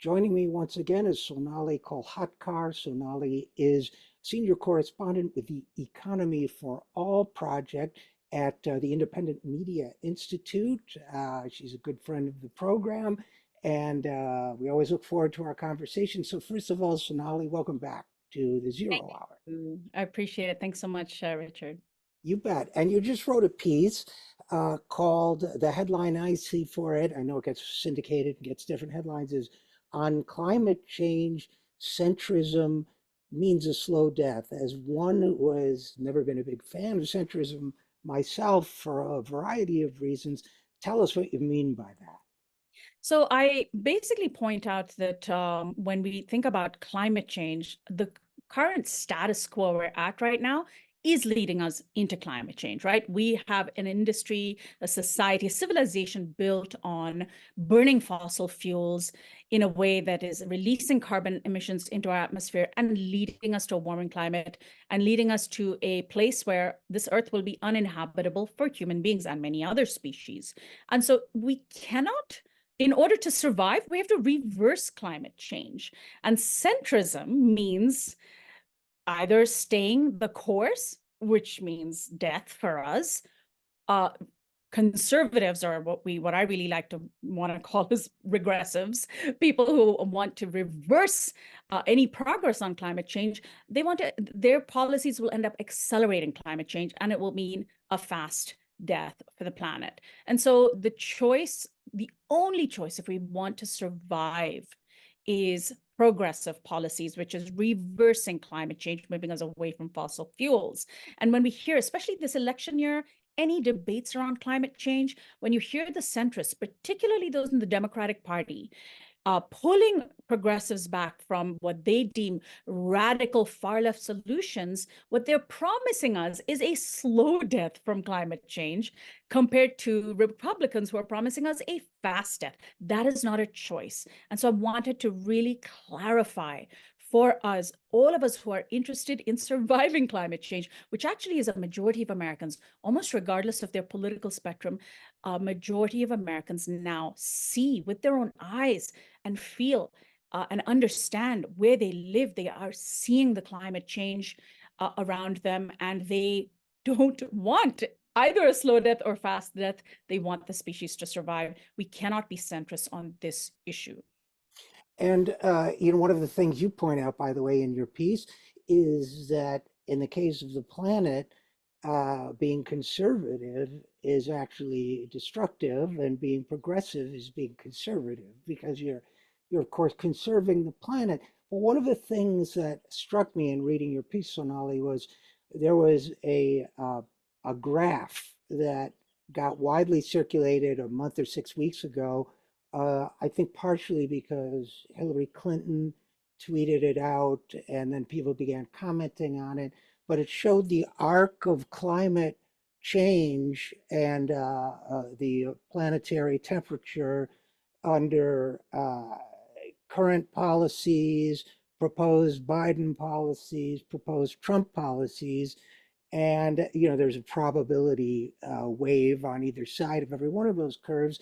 Joining me once again is Sonali Kolhatkar. Sonali is senior correspondent with the Economy for All project at the Independent Media Institute. She's a good friend of the program, and we always look forward to our conversation. So, first of all, Sonali, welcome back to the Thank Zero Hour. you. I appreciate it. Thanks so much, Richard. You bet. And you just wrote a piece called the headline I see for it. I know it gets syndicated and gets different headlines is on climate change, centrism means a slow death. As one who has never been a big fan of centrism myself for a variety of reasons, tell us what you mean by that. So I basically point out that when we think about climate change, the current status quo we're at right now is leading us into climate change, right? We have an industry, a society, a civilization built on burning fossil fuels in a way that is releasing carbon emissions into our atmosphere and leading us to a warming climate and leading us to a place where this earth will be uninhabitable for human beings and many other species. And so we cannot, in order to survive, we have to reverse climate change. And centrism means either staying the course, which means death for us. Conservatives are what I really like to want to call is regressives, people who want to reverse any progress on climate change. They want to, their policies will end up accelerating climate change, and it will mean a fast death for the planet. And so the choice, the only choice if we want to survive, is progressive policies, which is reversing climate change, moving us away from fossil fuels. And when we hear, especially this election year, any debates around climate change, when you hear the centrists, particularly those in the Democratic Party, pulling progressives back from what they deem radical far left solutions, what they're promising us is a slow death from climate change compared to Republicans who are promising us a fast death. That is not a choice. And so I wanted to really clarify for us, all of us who are interested in surviving climate change, which actually is a majority of Americans, almost regardless of their political spectrum, a majority of Americans now see with their own eyes and feel and understand where they live. They are seeing the climate change around them, and they don't want either a slow death or fast death. They want the species to survive. We cannot be centrist on this issue. And one of the things you point out, by the way, in your piece, is that in the case of the planet, being conservative is actually destructive, and being progressive is being conservative because you're of course conserving the planet. But one of the things that struck me in reading your piece, Sonali, was there was a graph that got widely circulated a month or 6 weeks ago, I think partially because Hillary Clinton tweeted it out and then people began commenting on it. But it showed the arc of climate change and the planetary temperature under current policies, proposed Biden policies, proposed Trump policies. And, there's a probability wave on either side of every one of those curves.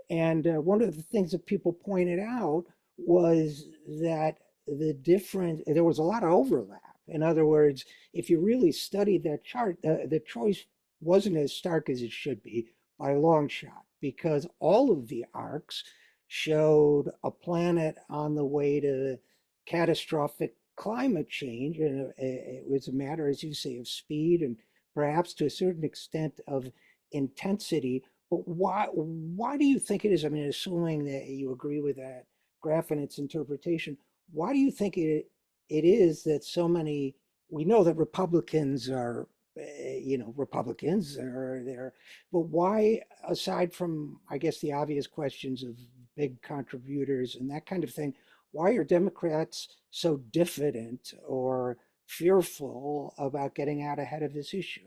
And one of the things that people pointed out was that there was a lot of overlap. In other words, if you really studied that chart, the choice wasn't as stark as it should be by a long shot, because all of the arcs showed a planet on the way to catastrophic climate change. And it was a matter, as you say, of speed and perhaps to a certain extent of intensity. But why do you think it is? I mean, assuming that you agree with that graph and its interpretation, why do you think it is that so many, we know that Republicans are, Republicans are there, but why, aside from, I guess, the obvious questions of big contributors and that kind of thing, why are Democrats so diffident or fearful about getting out ahead of this issue?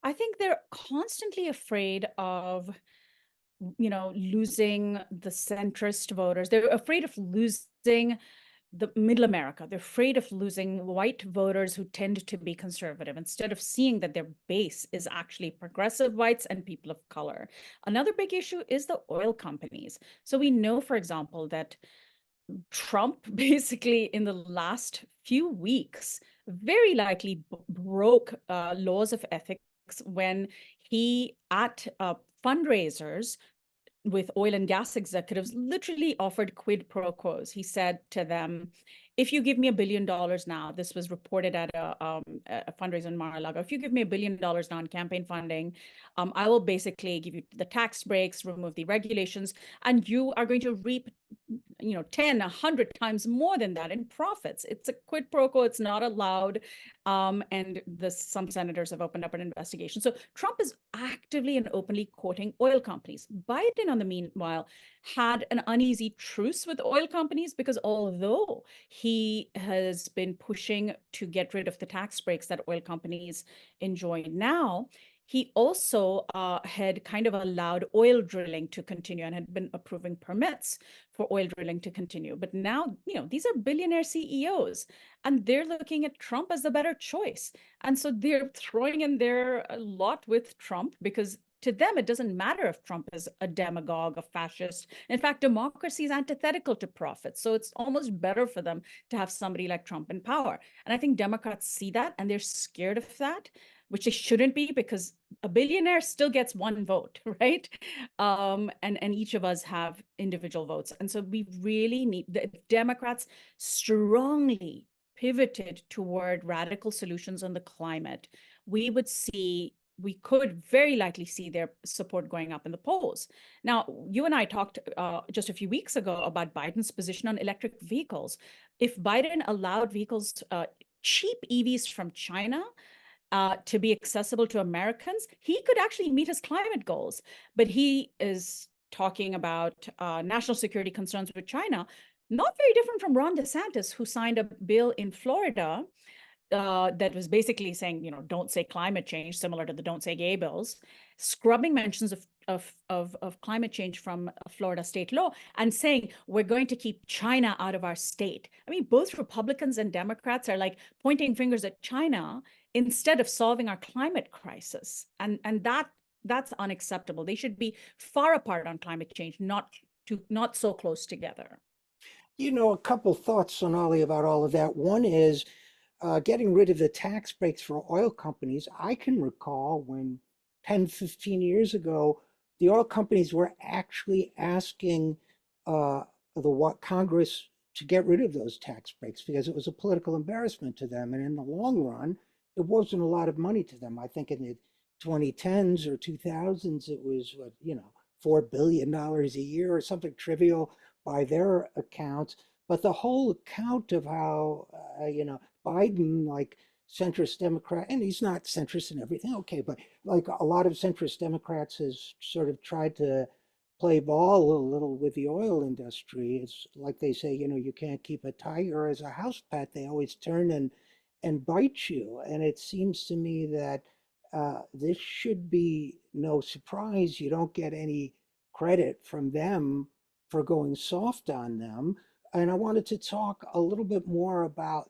I think they're constantly afraid of, losing the centrist voters. They're afraid of losing the middle America. They're afraid of losing white voters who tend to be conservative, instead of seeing that their base is actually progressive whites and people of color. Another big issue is the oil companies. So we know, for example, that Trump basically in the last few weeks very likely broke laws of ethics when he at fundraisers with oil and gas executives literally offered quid pro quos. He said to them, if you give me $1 billion now, this was reported at a fundraiser in Mar-a-Lago. If you give me $1 billion now in campaign funding, I will basically give you the tax breaks, remove the regulations, and you are going to reap 10, 100 times more than that in profits. It's a quid pro quo. It's not allowed. And some senators have opened up an investigation. So Trump is actively and openly quoting oil companies. Biden, on the meanwhile, had an uneasy truce with oil companies because although he has been pushing to get rid of the tax breaks that oil companies enjoy now, he also had kind of allowed oil drilling to continue and had been approving permits for oil drilling to continue. But now, these are billionaire CEOs, and they're looking at Trump as the better choice. And so they're throwing in their lot with Trump because to them, it doesn't matter if Trump is a demagogue, a fascist. In fact, democracy is antithetical to profit. So it's almost better for them to have somebody like Trump in power. And I think Democrats see that and they're scared of that, which they shouldn't be because a billionaire still gets one vote, right? And each of us have individual votes. And so we really need the Democrats strongly pivoted toward radical solutions on the climate. We could very likely see their support going up in the polls. Now, you and I talked just a few weeks ago about Biden's position on electric vehicles. If Biden allowed vehicles, cheap EVs from China, to be accessible to Americans, he could actually meet his climate goals. But he is talking about national security concerns with China, not very different from Ron DeSantis, who signed a bill in Florida that was basically saying, don't say climate change, similar to the don't say gay bills, scrubbing mentions of climate change from Florida state law and saying, we're going to keep China out of our state. I mean, both Republicans and Democrats are like pointing fingers at China instead of solving our climate crisis. And that's unacceptable. They should be far apart on climate change, not so close together. A couple thoughts, Sonali, about all of that. One is getting rid of the tax breaks for oil companies. I can recall when 10, 15 years ago, the oil companies were actually asking the Congress to get rid of those tax breaks because it was a political embarrassment to them. And in the long run, it wasn't a lot of money to them. I think in the 2010s or 2000s, it was, $4 billion a year or something trivial by their accounts. But the whole account of how, Biden, like centrist Democrat, and he's not centrist in everything, okay, but like a lot of centrist Democrats has sort of tried to play ball a little with the oil industry. It's like they say, you can't keep a tiger as a house pet. They always turn and bite you. And it seems to me that this should be no surprise. You don't get any credit from them for going soft on them. And I wanted to talk a little bit more about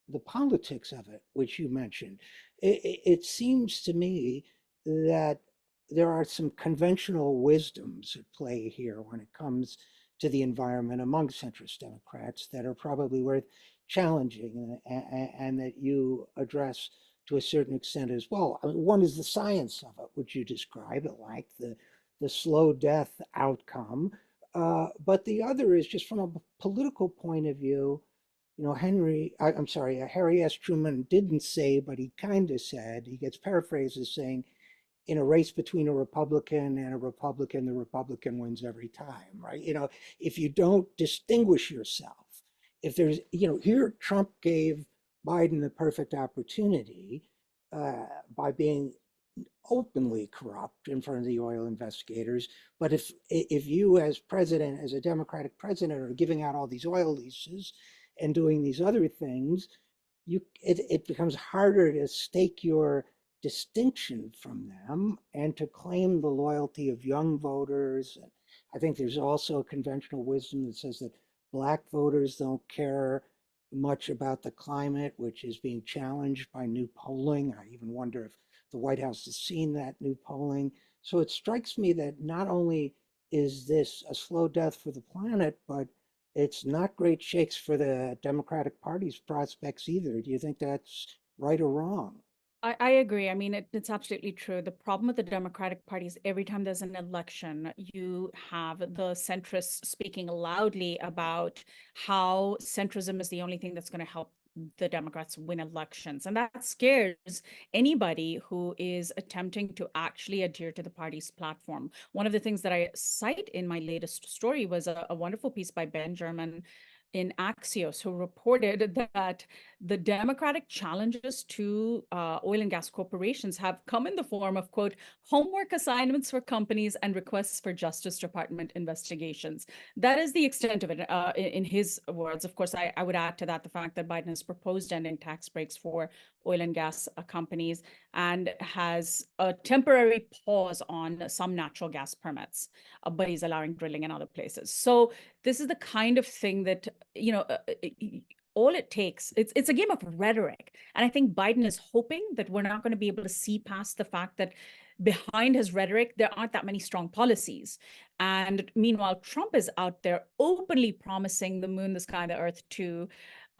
the politics of it, which you mentioned. It seems to me that there are some conventional wisdoms at play here when it comes to the environment among centrist Democrats that are probably worth challenging and that you address to a certain extent as well. I mean, one is the science of it, which you describe it like the slow death outcome. But the other is just from a political point of view, I'm sorry, Harry S. Truman didn't say, but he kind of said, he gets paraphrased as saying, in a race between a Republican and a Republican, the Republican wins every time, right? If you don't distinguish yourself, if there's, here Trump gave Biden the perfect opportunity by being openly corrupt in front of the oil investigators. But if you as president, as a Democratic president, are giving out all these oil leases and doing these other things, it becomes harder to stake your distinction from them and to claim the loyalty of young voters. And I think there's also conventional wisdom that says that Black voters don't care much about the climate, which is being challenged by new polling. I even wonder if the White House has seen that new polling. So it strikes me that not only is this a slow death for the planet, but it's not great shakes for the Democratic Party's prospects either. Do you think that's right or wrong? I agree. I mean, it's absolutely true. The problem with the Democratic Party is every time there's an election, you have the centrists speaking loudly about how centrism is the only thing that's going to help the Democrats win elections. And that scares anybody who is attempting to actually adhere to the party's platform. One of the things that I cite in my latest story was a wonderful piece by Ben German in Axios, who reported that the Democratic challenges to oil and gas corporations have come in the form of, quote, homework assignments for companies and requests for Justice Department investigations. That is the extent of it, in his words. Of course, I would add to that the fact that Biden has proposed ending tax breaks for oil and gas companies and has a temporary pause on some natural gas permits, but he's allowing drilling in other places. So this is the kind of thing that, all it takes, it's a game of rhetoric. And I think Biden is hoping that we're not going to be able to see past the fact that behind his rhetoric, there aren't that many strong policies. And meanwhile, Trump is out there openly promising the moon, the sky, the earth to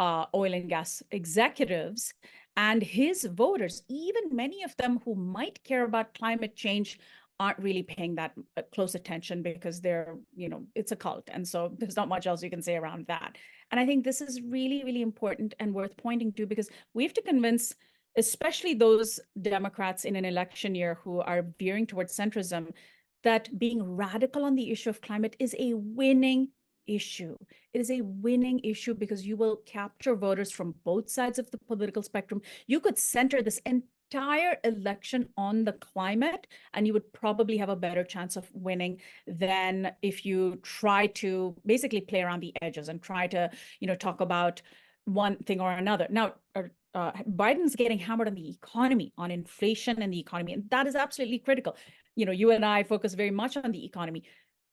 oil and gas executives. And his voters, even many of them who might care about climate change, aren't really paying that close attention because it's a cult. And so there's not much else you can say around that. And I think this is really, really important and worth pointing to, because we have to convince, especially those Democrats in an election year who are veering towards centrism, that being radical on the issue of climate is a winning issue. It is a winning issue because you will capture voters from both sides of the political spectrum. You could center this entire election on the climate, and you would probably have a better chance of winning than if you try to basically play around the edges and try to, talk about one thing or another. Now, Biden's getting hammered on the economy, on inflation and the economy, and that is absolutely critical. You and I focus very much on the economy.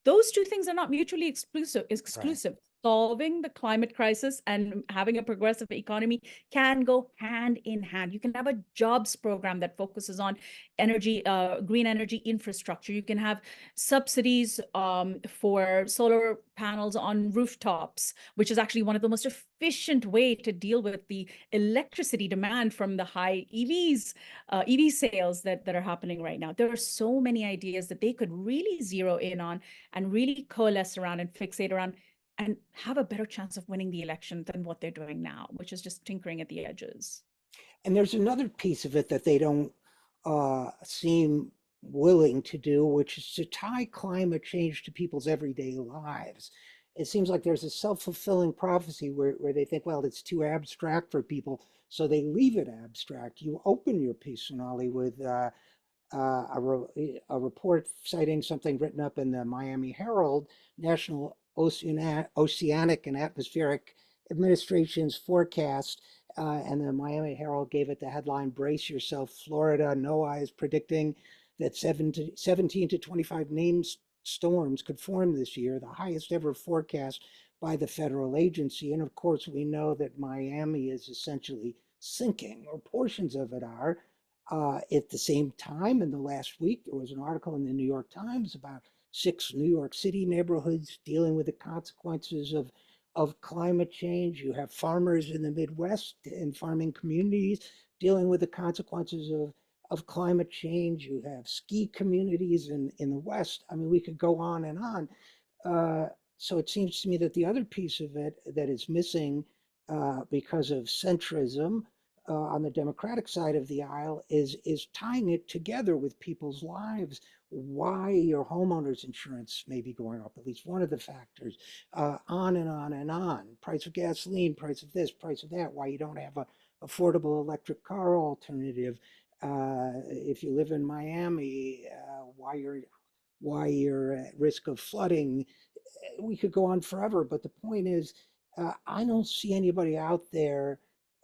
Those two things are not mutually exclusive. Right. Solving the climate crisis and having a progressive economy can go hand in hand. You can have a jobs program that focuses on energy, green energy infrastructure. You can have subsidies for solar panels on rooftops, which is actually one of the most efficient way to deal with the electricity demand from the high EV sales that are happening right now. There are so many ideas that they could really zero in on and really coalesce around and fixate around and have a better chance of winning the election than what they're doing now, which is just tinkering at the edges. And there's another piece of it that they don't seem willing to do, which is to tie climate change to people's everyday lives. It seems like there's a self-fulfilling prophecy where they think, well, it's too abstract for people, so they leave it abstract. You open your piece, Sonali, with a report citing something written up in the Miami Herald, National Oceanic and Atmospheric Administration's forecast. And the Miami Herald gave it the headline, Brace Yourself, Florida. NOAA is predicting that 17 to 25 named storms could form this year, the highest ever forecast by the federal agency. And of course, we know that Miami is essentially sinking, or portions of it are. At the same time, in the last week, there was an article in the New York Times about 6 New York City neighborhoods dealing with the consequences of climate change. You have farmers in the Midwest and farming communities dealing with the consequences of climate change. You have ski communities in the West. I mean, we could go on and on. So it seems to me that the other piece of it that is missing because of centrism on the Democratic side of the aisle is tying it together with people's lives. Why your homeowner's insurance may be going up, at least one of the factors, on and on and on. Price of gasoline, price of this, price of that. Why you don't have a affordable electric car alternative. If you live in Miami, why you're at risk of flooding. We could go on forever, but the point is, I don't see anybody out there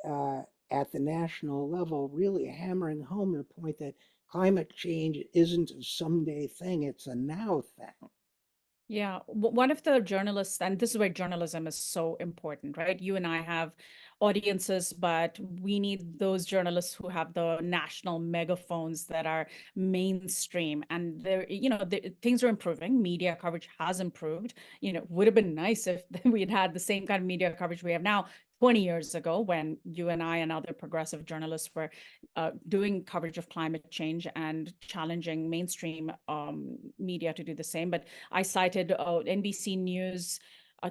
uh, at the national level really hammering home the point that climate change isn't a someday thing, it's a now thing. Yeah, one of the journalists, and this is where journalism is so important, right? You and I have audiences, but we need those journalists who have the national megaphones that are mainstream. And there, things are improving. Media coverage has improved. Would have been nice if we had had the same kind of media coverage we have now 20 years ago, when you and I and other progressive journalists were doing coverage of climate change and challenging mainstream media to do the same. But I cited NBC News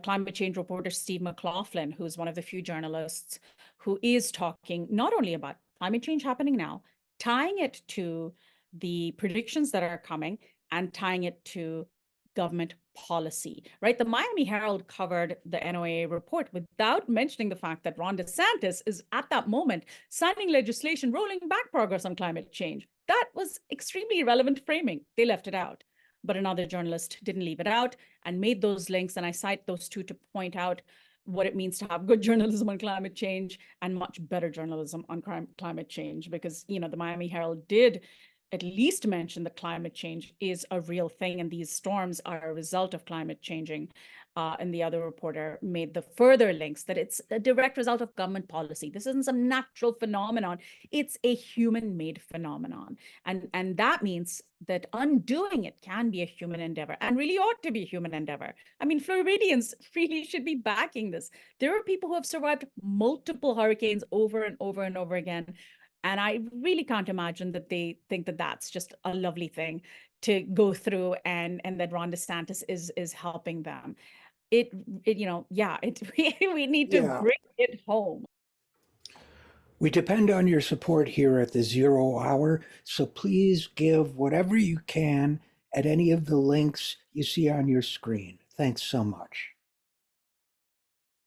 climate change reporter Steve McLaughlin, who's one of the few journalists who is talking not only about climate change happening now, tying it to the predictions that are coming and tying it to government policy, right? The Miami Herald covered the NOAA report without mentioning the fact that Ron DeSantis is at that moment signing legislation rolling back progress on climate change. That was extremely irrelevant framing. They left it out. But another journalist didn't leave it out and made those links. And I cite those two to point out what it means to have good journalism on climate change and much better journalism on climate change. Because, the Miami Herald did at least mention that climate change is a real thing and these storms are a result of climate changing. And the other reporter made the further links that it's a direct result of government policy. This isn't some natural phenomenon. It's a human-made phenomenon. And that means that undoing it can be a human endeavor and really ought to be a human endeavor. I mean, Floridians really should be backing this. There are people who have survived multiple hurricanes over and over and over again. And I really can't imagine that they think that that's just a lovely thing to go through and that Ron DeSantis is helping them. We need to Yeah. bring it home. We depend on your support here at the Zero Hour, so please give whatever you can at any of the links you see on your screen. Thanks so much.